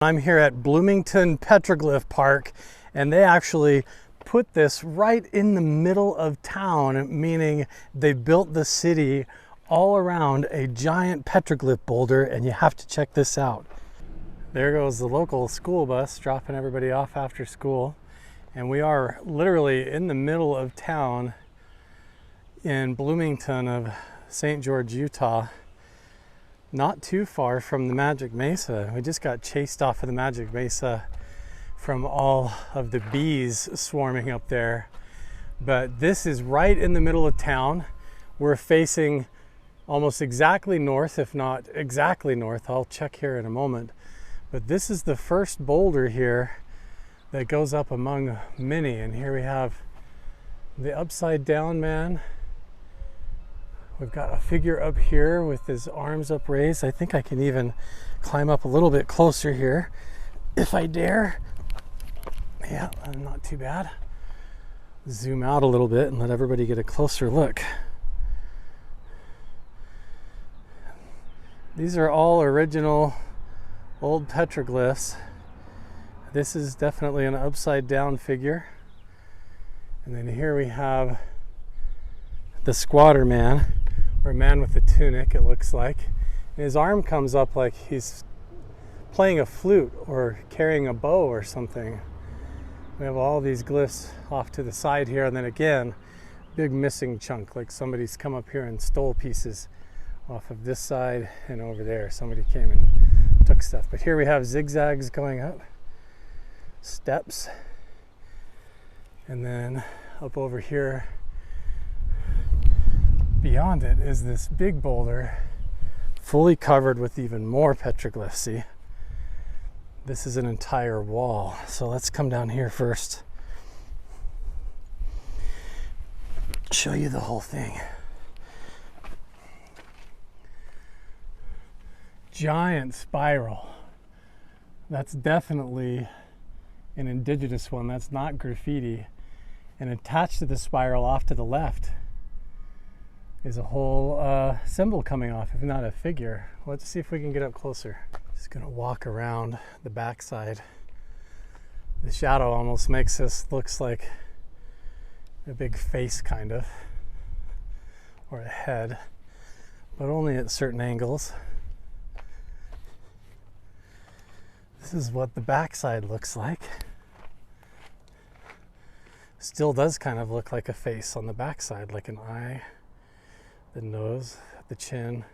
I'm here at Bloomington Petroglyph Park, and they actually put this right in the middle of town, meaning they built the city all around a giant petroglyph boulder, and you have to check this out. There goes the local school bus dropping everybody off after school, and we are literally in the middle of town in Bloomington of St. George, Utah. Not too far from the Magic Mesa. We just got chased off of the Magic Mesa from all of the bees swarming up there. But this is right in the middle of town. We're facing almost exactly north, if not exactly north. I'll check here in a moment. But this is the first boulder here that goes up among many. And here we have the upside down man. We've got a figure up here with his arms upraised. I think I can even climb up a little bit closer here if I dare. Yeah, not too bad. Zoom out a little bit and let everybody get a closer look. These are all original old petroglyphs. This is definitely an upside down figure. And then here we have the squatter man, or a man with a tunic, it looks like. And his arm comes up like he's playing a flute or carrying a bow or something. We have all these glyphs off to the side here, and then again, big missing chunk, like somebody's come up here and stole pieces off of this side and over there. Somebody came and took stuff. But here we have zigzags going up, steps, and then up over here beyond it is this big boulder fully covered with even more petroglyphs. See, this is an entire wall. So let's come down here first, show you the whole thing. Giant spiral. That's definitely an indigenous one. That's not graffiti. And attached to the spiral off to the left is a whole symbol coming off, if not a figure. Let's see if we can get up closer. Just gonna walk around the backside. The shadow almost makes this looks like a big face, kind of, or a head, but only at certain angles. This is what the backside looks like. Still does kind of look like a face on the backside, like an eye, the nose, the chin.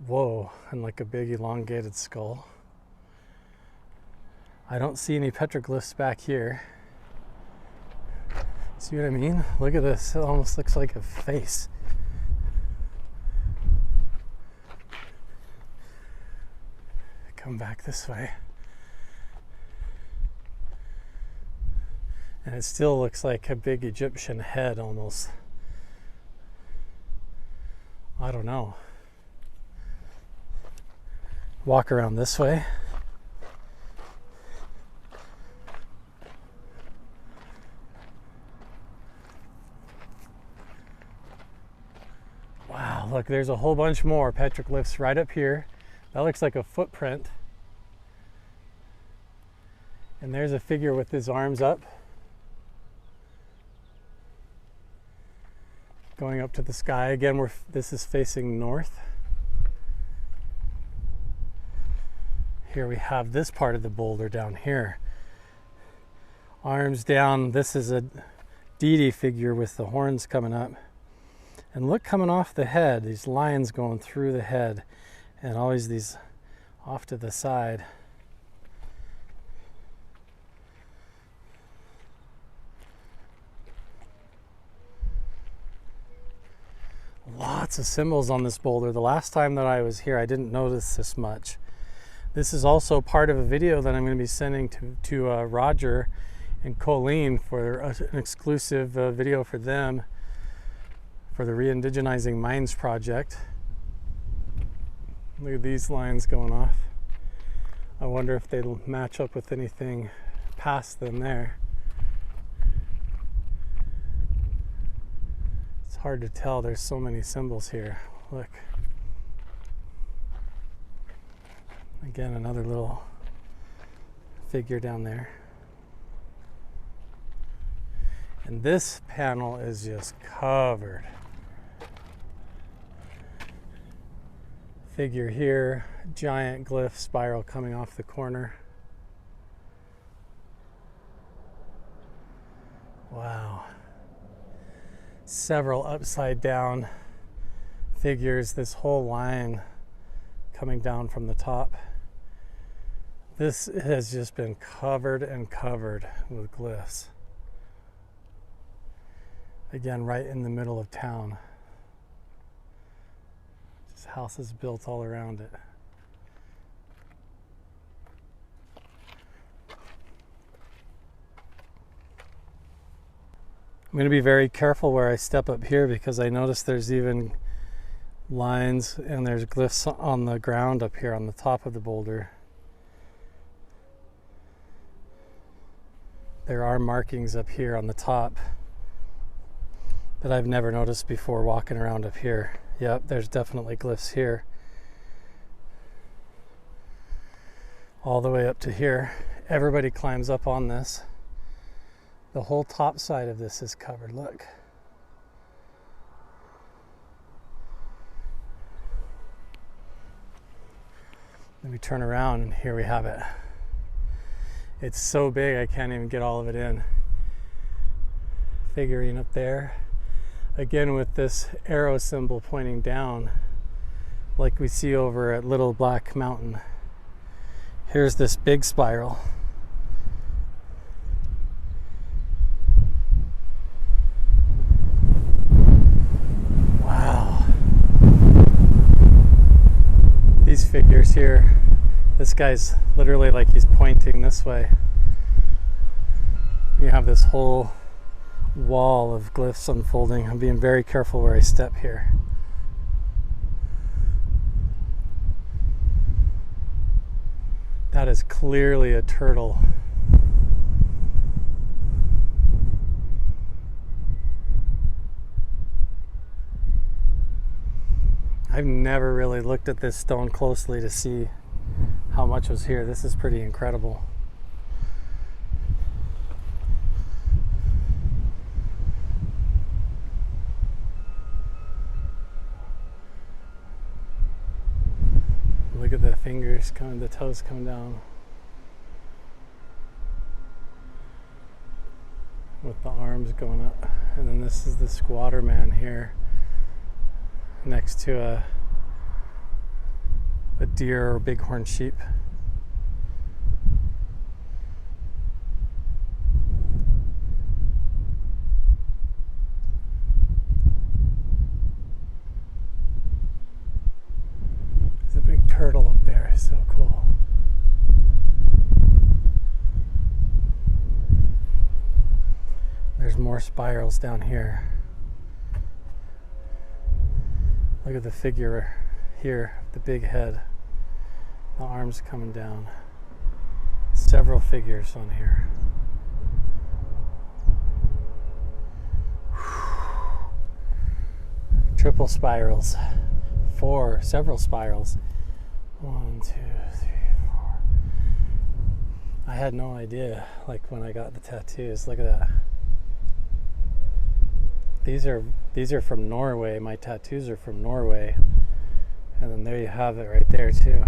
Whoa, and like a big elongated skull. I don't see any petroglyphs back here. See what I mean? Look at this, it almost looks like a face. Come back this way. And it still looks like a big Egyptian head almost. I don't know. Walk around this way. Wow, look, there's a whole bunch more petroglyphs right up here. That looks like a footprint. And there's a figure with his arms up, going up to the sky. Again, this is facing north. Here we have this part of the boulder down here. Arms down. This is a deity figure with the horns coming up. And look, coming off the head, these lines going through the head, and always these off to the side. Lots of symbols on this boulder. The last time that I was here, I didn't notice this much. This is also part of a video that I'm going to be sending to Roger and Colleen for an exclusive video for them for the Re-Indigenizing Minds project. Look at these lines going off. I wonder if they'll match up with anything past them there. It's hard to tell, there's so many symbols here. Look. Again, another little figure down there. And this panel is just covered. Figure here, giant glyph spiral coming off the corner. Wow. Several upside down figures, this whole line coming down from the top. This has just been covered and covered with glyphs. Again, right in the middle of town. This house is built all around it. I'm going to be very careful where I step up here because I notice there's even lines and there's glyphs on the ground up here on the top of the boulder. There are markings up here on the top that I've never noticed before walking around up here. Yep, there's definitely glyphs here. All the way up to here. Everybody climbs up on this. The whole top side of this is covered, look. Let me turn around and here we have it. It's so big I can't even get all of it in. Figurine up there. Again with this arrow symbol pointing down like we see over at Little Black Mountain. Here's this big spiral. Wow. These figures here, this guy's literally like he's pointing this way. You have this whole wall of glyphs unfolding. I'm being very careful where I step here. That is clearly a turtle. I've never really looked at this stone closely to see how much was here. This is pretty incredible. Look at the fingers coming, the toes coming down. With the arms going up. And then this is the squatter man here next to a deer or bighorn sheep. Turtle up there is so cool. There's more spirals down here. Look at the figure here, the big head, the arms coming down. Several figures on here. Triple spirals. Several spirals. 1, 2, 3, 4. I had no idea, like when I got the tattoos. Look at that. These are from Norway. My tattoos are from Norway. And then there you have it right there too.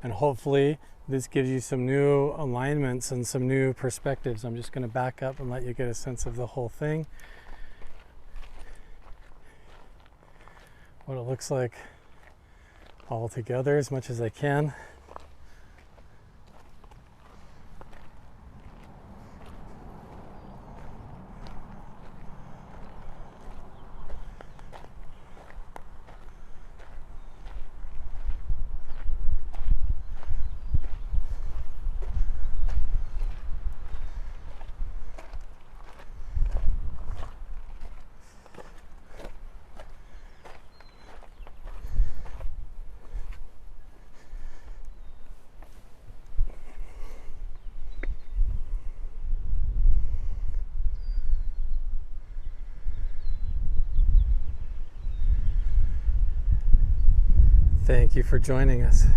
And hopefully this gives you some new alignments and some new perspectives. I'm just going to back up and let you get a sense of the whole thing. What it looks like all together as much as I can. Thank you for joining us.